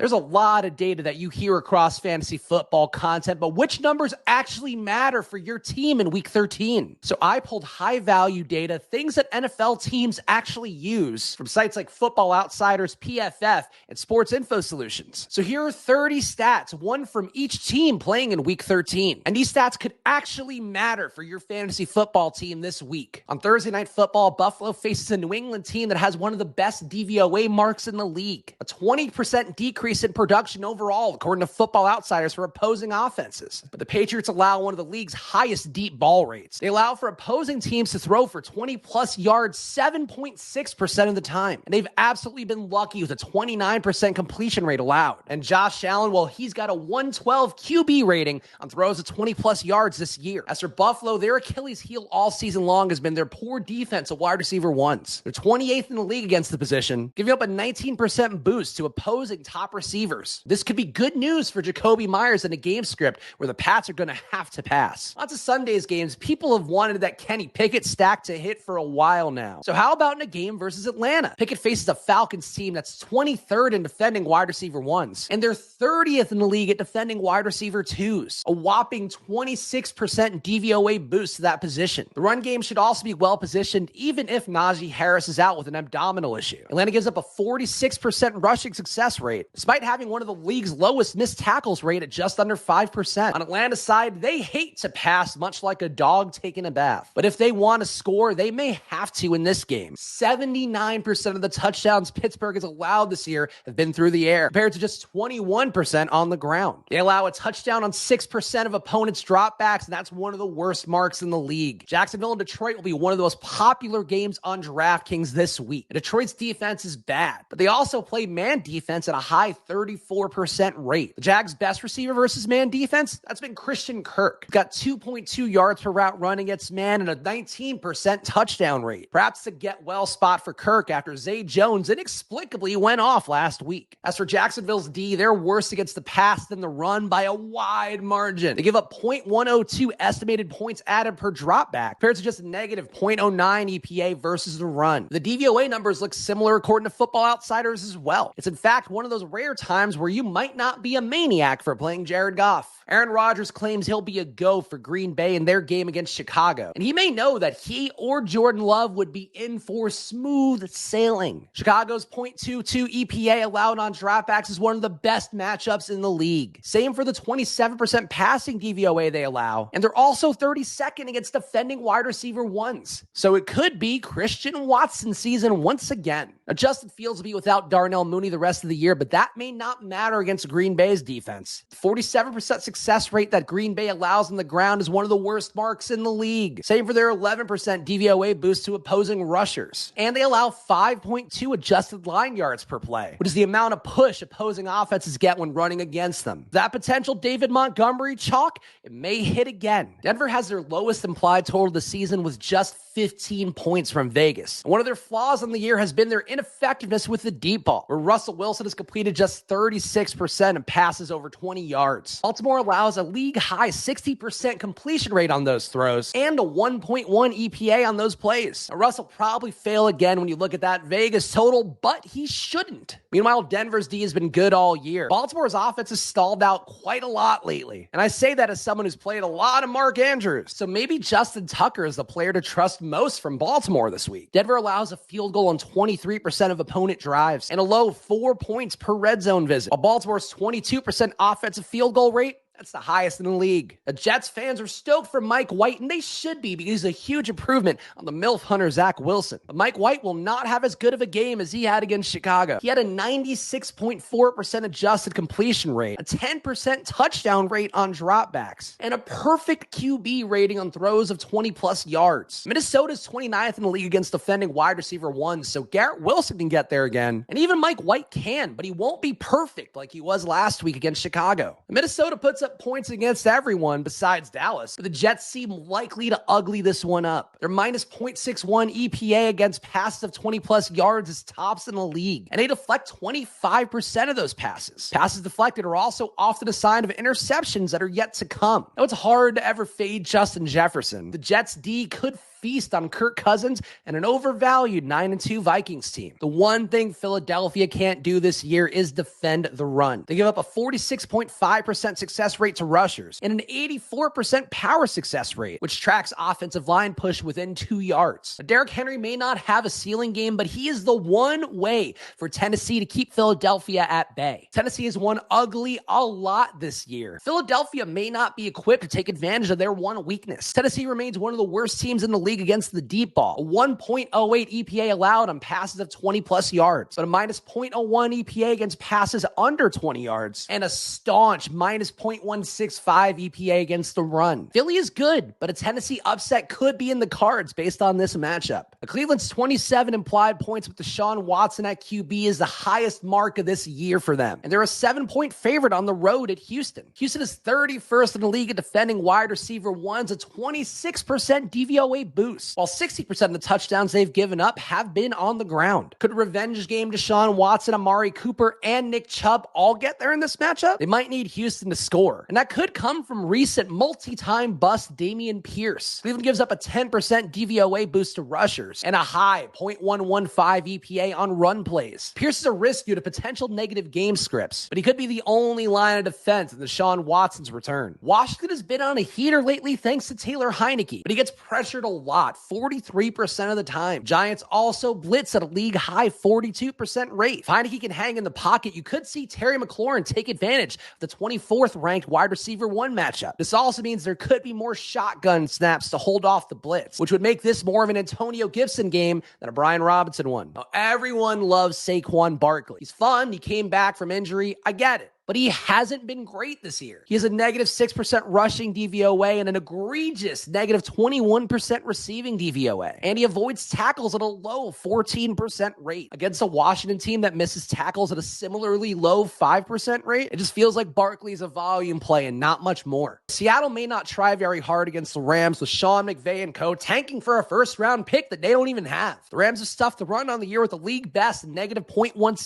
There's a lot of data that you hear across fantasy football content, but which numbers actually matter for your team in week 13? So I pulled high-value data, things that NFL teams actually use from sites like Football Outsiders, PFF, and Sports Info Solutions. So here are 30 stats, one from each team playing in week 13. And these stats could actually matter for your fantasy football team this week. On Thursday Night Football, Buffalo faces a New England team that has one of the best DVOA marks in the league. A 20% decrease in production overall, according to Football Outsiders, for opposing offenses. But the Patriots allow one of the league's highest deep ball rates. They allow for opposing teams to throw for 20-plus yards 7.6% of the time. And they've absolutely been lucky with a 29% completion rate allowed. And Josh Allen, well, he's got a 112 QB rating on throws of 20-plus yards this year. As for Buffalo, their Achilles heel all season long has been their poor defense of wide receiver ones. They're 28th in the league against the position, giving up a 19% boost to opposing top receivers. This could be good news for Jacoby Myers in a game script where the Pats are going to have to pass. Lots of Sunday's games, people have wanted that Kenny Pickett stack to hit for a while now. So how about in a game versus Atlanta? Pickett faces a Falcons team that's 23rd in defending wide receiver ones, and they're 30th in the league at defending wide receiver twos. A whopping 26% DVOA boost to that position. The run game should also be well positioned, even if Najee Harris is out with an abdominal issue. Atlanta gives up a 46% rushing success rate, despite having one of the league's lowest missed tackles rate at just under 5%. On Atlanta's side, they hate to pass, much like a dog taking a bath. But if they want to score, they may have to in this game. 79% of the touchdowns Pittsburgh has allowed this year have been through the air, compared to just 21% on the ground. They allow a touchdown on 6% of opponents' dropbacks, and that's one of the worst marks in the league. Jacksonville and Detroit will be one of the most popular games on DraftKings this week. Detroit's defense is bad, but they also play man defense at a high 34% rate. The Jags' best receiver versus man defense, that's been Christian Kirk. He's got 2.2 yards per route run against man and a 19% touchdown rate. Perhaps a get-well spot for Kirk after Zay Jones inexplicably went off last week. As for Jacksonville's D, they're worse against the pass than the run by a wide margin. They give up 0.102 estimated points added per dropback, compared to just a negative 0.09 EPA versus the run. The DVOA numbers look similar according to Football Outsiders as well. It's in fact one of those rare times where you might not be a maniac for playing Jared Goff. Aaron Rodgers claims he'll be a go for Green Bay in their game against Chicago, and he may know that he or Jordan Love would be in for smooth sailing. Chicago's 0.22 EPA allowed on dropbacks is one of the best matchups in the league. Same for the 27% passing DVOA they allow, and they're also 32nd against defending wide receiver ones. So it could be Christian Watson season once again. Now, Justin Fields will be without Darnell Mooney the rest of the year, but that may not matter against Green Bay's defense. 47% success rate that Green Bay allows on the ground is one of the worst marks in the league. Same for their 11% DVOA boost to opposing rushers. And they allow 5.2 adjusted line yards per play, which is the amount of push opposing offenses get when running against them. That potential David Montgomery chalk, it may hit again. Denver has their lowest implied total of the season with just 15 points from Vegas. And one of their flaws on the year has been their ineffectiveness with the deep ball, where Russell Wilson has completed just 36% of passes over 20 yards. Baltimore allows a league-high 60% completion rate on those throws and a 1.1 EPA on those plays. Now, Russ will probably fail again when you look at that Vegas total, but he shouldn't. Meanwhile, Denver's D has been good all year. Baltimore's offense has stalled out quite a lot lately, and I say that as someone who's played a lot of Mark Andrews. So maybe Justin Tucker is the player to trust most from Baltimore this week. Denver allows a field goal on 23% of opponent drives and a low 4 points per red zone visit, while Baltimore's 22% offensive field goal rate, that's the highest in the league. The Jets fans are stoked for Mike White, and they should be because he's a huge improvement on the MILF hunter Zach Wilson. But Mike White will not have as good of a game as he had against Chicago. He had a 96.4% adjusted completion rate, a 10% touchdown rate on dropbacks, and a perfect QB rating on throws of 20-plus yards. Minnesota's 29th in the league against defending wide receiver ones, so Garrett Wilson can get there again. And even Mike White can, but he won't be perfect like he was last week against Chicago. Minnesota puts up points against everyone besides Dallas, but the Jets seem likely to ugly this one up. Their minus 0.61 EPA against passes of 20-plus yards is tops in the league, and they deflect 25% of those passes. Passes deflected are also often a sign of interceptions that are yet to come. Now, it's hard to ever fade Justin Jefferson. The Jets' D could feast on Kirk Cousins and an overvalued 9-2 Vikings team. The one thing Philadelphia can't do this year is defend the run. They give up a 46.5% success rate to rushers and an 84% power success rate, which tracks offensive line push within 2 yards. Derrick Henry may not have a ceiling game, but he is the one way for Tennessee to keep Philadelphia at bay. Tennessee has won ugly a lot this year. Philadelphia may not be equipped to take advantage of their one weakness. Tennessee remains one of the worst teams in the league against the deep ball. A 1.08 EPA allowed on passes of 20 plus yards, but a minus 0.01 EPA against passes under 20 yards, and a staunch minus 0.165 EPA against the run. Philly is good, but a Tennessee upset could be in the cards based on this matchup. The Cleveland's 27 implied points with Deshaun Watson at QB is the highest mark of this year for them, and they're a 7-point favorite on the road at Houston. Houston is 31st in the league at defending wide receiver ones, a 26% DVOA boost, while 60% of the touchdowns they've given up have been on the ground. Could revenge game Deshaun Watson, Amari Cooper, and Nick Chubb all get there in this matchup? They might need Houston to score, and that could come from recent multi-time bust Dameon Pierce. Cleveland gives up a 10% DVOA boost to rushers and a high 0.115 EPA on run plays. Pierce is a risk due to potential negative game scripts, but he could be the only line of defense in Deshaun Watson's return. Washington has been on a heater lately thanks to Taylor Heineke, but he gets pressured a lot, 43% of the time. Giants also blitz at a league-high 42% rate. If Heineke can hang in the pocket, you could see Terry McLaurin take advantage of the 24th ranked wide receiver one matchup. This also means there could be more shotgun snaps to hold off the blitz, which would make this more of an Antonio Gibson game than a Brian Robinson one. Now, everyone loves Saquon Barkley. He's fun. He came back from injury. I get it. But he hasn't been great this year. He has a negative 6% rushing DVOA and an egregious negative 21% receiving DVOA. And he avoids tackles at a low 14% rate. Against a Washington team that misses tackles at a similarly low 5% rate, it just feels like Barkley's a volume play and not much more. Seattle may not try very hard against the Rams with Sean McVay and co. tanking for a first-round pick that they don't even have. The Rams have stuffed the run on the year with a league best negative 0.17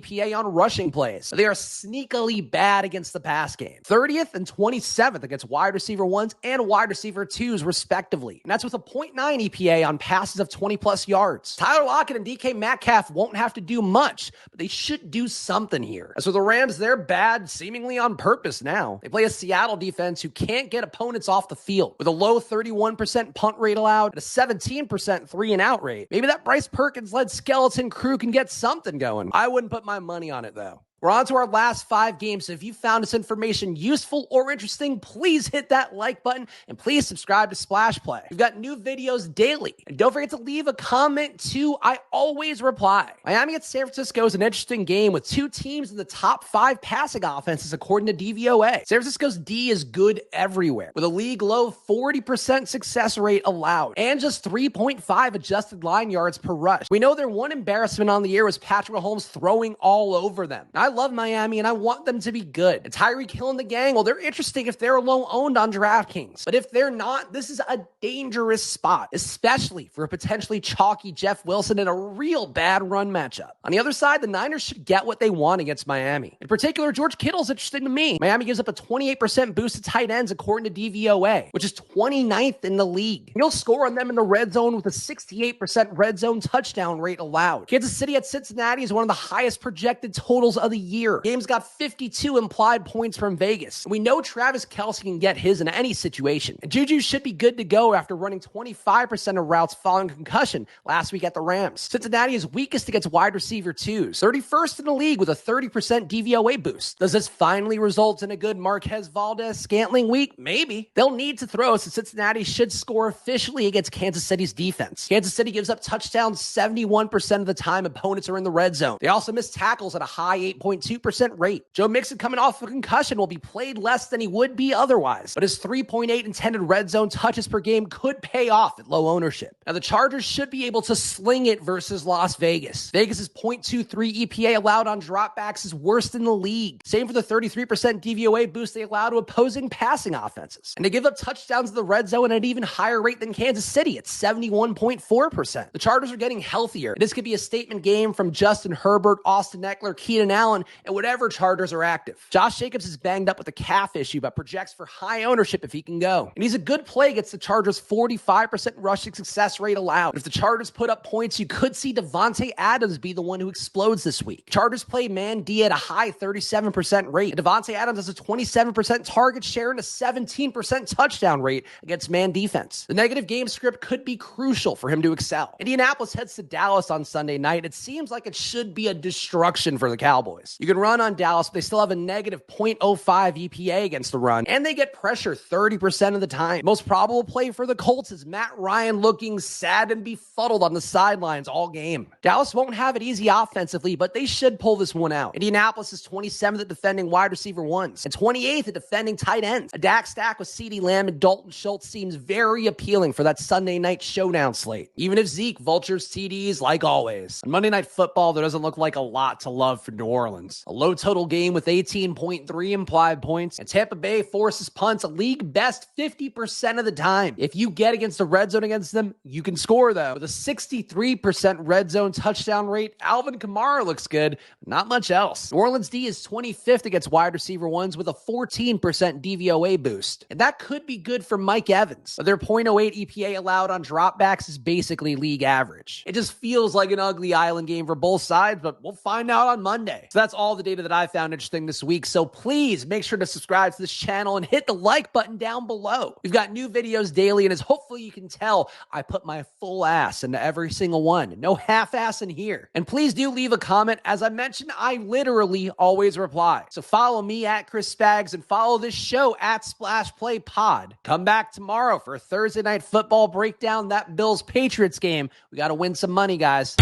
EPA on rushing plays. They are sneakily bad against the pass game. 30th and 27th against wide receiver ones and wide receiver twos, respectively. And that's with a 0.9 EPA on passes of 20 plus yards. Tyler Lockett and DK Metcalf won't have to do much, but they should do something here. As for the Rams, they're bad seemingly on purpose now. They play a Seattle defense who can't get opponents off the field with a low 31% punt rate allowed and a 17% 3-and-out rate. Maybe that Bryce Perkins-led skeleton crew can get something going. I wouldn't put my money on it, though. We're on to our last 5 games, so if you found this information useful or interesting, please hit that like button and please subscribe to Splash Play. We've got new videos daily, and don't forget to leave a comment too. I always reply. Miami at San Francisco is an interesting game with 2 teams in the top 5 passing offenses according to DVOA. San Francisco's D is good everywhere, with a league-low 40% success rate allowed and just 3.5 adjusted line yards per rush. We know their one embarrassment on the year was Patrick Mahomes throwing all over them. I love Miami, and I want them to be good. And Tyreek Hill and the gang, well, they're interesting if they're low owned on DraftKings. But if they're not, this is a dangerous spot, especially for a potentially chalky Jeff Wilson and a real bad run matchup. On the other side, the Niners should get what they want against Miami. In particular, George Kittle's interesting to me. Miami gives up a 28% boost to tight ends according to DVOA, which is 29th in the league. You'll score on them in the red zone with a 68% red zone touchdown rate allowed. Kansas City at Cincinnati is one of the highest projected totals of the year. Game's got 52 implied points from Vegas. We know Travis Kelce can get his in any situation. And Juju should be good to go after running 25% of routes following concussion last week at the Rams. Cincinnati is weakest against wide receiver twos, 31st in the league with a 30% DVOA boost. Does this finally result in a good Marquez Valdez-Scantling week? Maybe. They'll need to throw, so Cincinnati should score officially against Kansas City's defense. Kansas City gives up touchdowns 71% of the time opponents are in the red zone. They also miss tackles at a high 8.2% rate. Joe Mixon, coming off a concussion, will be played less than he would be otherwise, but his 3.8 intended red zone touches per game could pay off at low ownership. Now, the Chargers should be able to sling it versus Las Vegas. Vegas's 0.23 EPA allowed on dropbacks is worst in the league. Same for the 33% DVOA boost they allow to opposing passing offenses. And they give up touchdowns in the red zone at an even higher rate than Kansas City at 71.4%. The Chargers are getting healthier. This could be a statement game from Justin Herbert, Austin Eckler, Keenan Allen, Allen and whatever Chargers are active. Josh Jacobs is banged up with a calf issue, but projects for high ownership if he can go. And he's a good play against the Chargers' 45% rushing success rate allowed. And if the Chargers put up points, you could see Devontae Adams be the one who explodes this week. Chargers play man D at a high 37% rate. And Devontae Adams has a 27% target share and a 17% touchdown rate against man defense. The negative game script could be crucial for him to excel. Indianapolis heads to Dallas on Sunday night. It seems like it should be a destruction for the Cowboys. You can run on Dallas, but they still have a negative .05 EPA against the run, and they get pressure 30% of the time. Most probable play for the Colts is Matt Ryan looking sad and befuddled on the sidelines all game. Dallas won't have it easy offensively, but they should pull this one out. Indianapolis is 27th at defending wide receiver ones and 28th at defending tight ends. A Dak stack with CeeDee Lamb and Dalton Schultz seems very appealing for that Sunday night showdown slate. Even if Zeke vultures TDs like always. On Monday Night Football, there doesn't look like a lot to love for New Orleans. A low total game with 18.3 implied points, and Tampa Bay forces punts a league best 50% of the time. If you get against the red zone against them, you can score though. With a 63% red zone touchdown rate, Alvin Kamara looks good, not much else. New Orleans D is 25th against wide receiver ones with a 14% DVOA boost. And that could be good for Mike Evans. But their .08 EPA allowed on dropbacks is basically league average. It just feels like an ugly island game for both sides, but we'll find out on Monday. So that's all the data that I found interesting this week. So please make sure to subscribe to this channel and hit the like button down below. We've got new videos daily, and as hopefully you can tell, I put my full ass into every single one. No half-ass in here. And please do leave a comment. As I mentioned, I literally always reply. So follow me at Chris Spags and follow this show at Splash Play Pod. Come back tomorrow for a Thursday Night Football breakdown, that Bills-Patriots game. We got to win some money, guys.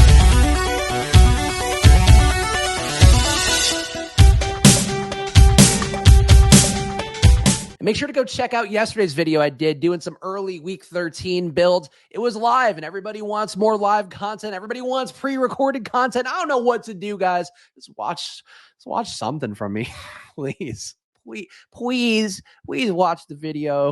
And make sure to go check out yesterday's video I did doing some early Week 13 builds. It was live, and everybody wants more live content. Everybody wants pre-recorded content. I don't know what to do, guys. Just watch something from me, please. Please watch the video.